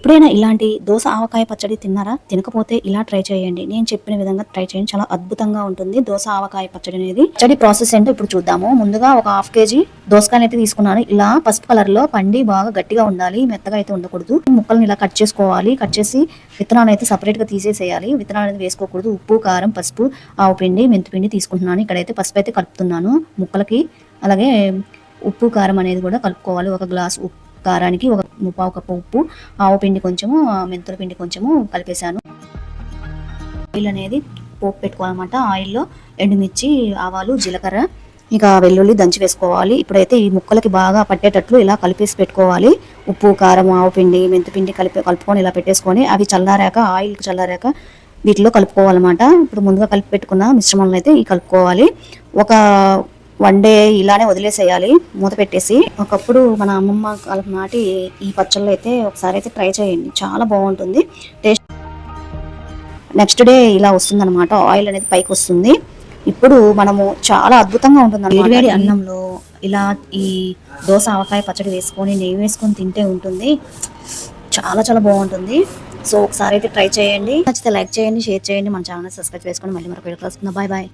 ఎప్పుడైనా ఇలాంటి దోస ఆవకాయ పచ్చడి తిన్నారా? తినకపోతే ఇలా ట్రై చేయండి. నేను చెప్పిన విధంగా ట్రై చేయండి. చాలా అద్భుతంగా ఉంటుంది దోస ఆవకాయ పచ్చడి అనేది. పచ్చడి ప్రాసెస్ ఏంటో ఇప్పుడు చూద్దాము. ముందుగా ఒక హాఫ్ కేజీ దోసకాయలు అయితే తీసుకున్నాను. ఇలా పసుపు కలర్ లో పండి బాగా గట్టిగా ఉండాలి, మెత్తగా అయితే ఉండకూడదు. ముక్కల్ని ఇలా కట్ చేసుకోవాలి. కట్ చేసి విత్తనాలు అయితే సపరేట్ గా తీసేసేయాలి. విత్తనాలు అనేది వేసుకోకూడదు. ఉప్పు, కారం, పసుపు, ఆవు పిండి, మెంతిపిండి తీసుకుంటున్నాను. ఇక్కడైతే పసుపు అయితే కలుపుతున్నాను ముక్కలకి. అలాగే ఉప్పు, కారం అనేది కూడా కలుపుకోవాలి. ఒక గ్లాస్ ఉప్పు కారానికి ఒక ముప్పావు కప్పు ఉప్పు, ఆవు పిండి కొంచెము, మెంతుల పిండి కొంచెము కలిపేశాను. ఆయిల్ అనేది పోపు పెట్టుకోవాలన్నమాట. ఆయిల్లో ఎండుమిర్చి, ఆవాలు, జీలకర్ర, ఇక వెల్లుల్లి దంచి వేసుకోవాలి. ఇప్పుడైతే ఈ ముక్కలకి బాగా పట్టేటట్లు ఇలా కలిపేసి పెట్టుకోవాలి. ఉప్పు, కారం, ఆవు పిండి, మెంతిపిండి కలుపుకొని ఇలా పెట్టేసుకొని అవి చల్లారాక, ఆయిల్ చల్లారాక వీటిలో కలుపుకోవాలన్నమాట. ఇప్పుడు ముందుగా కలిపి పెట్టుకున్న మిశ్రమాలను అయితే కలుపుకోవాలి. ఒక 1 డే ఇలానే వదిలేసేయాలి మూత పెట్టేసి. ఒకప్పుడు మన అమ్మమ్మ కాలం నాటి ఈ పచ్చళ్ళు అయితే ఒకసారి అయితే ట్రై చేయండి, చాలా బాగుంటుంది టేస్ట్. నెక్స్ట్ డే ఇలా వస్తుంది అనమాట, ఆయిల్ అనేది పైకి వస్తుంది. ఇప్పుడు మనము చాలా అద్భుతంగా ఉంటుంది. వేడివేడి అన్నంలో ఇలా ఈ దోస ఆవకాయ పచ్చడి వేసుకొని నెయ్యి వేసుకొని తింటే ఉంటుంది, చాలా చాలా బాగుంటుంది. సో ఒకసారి అయితే ట్రై చేయండి. నచ్చితే లైక్ చేయండి, షేర్ చేయండి, మన ఛానల్ సబ్స్క్రైబ్ చేసుకొని మళ్ళీ మరొక వీడియో కలుసుకుందాం. Bye bye.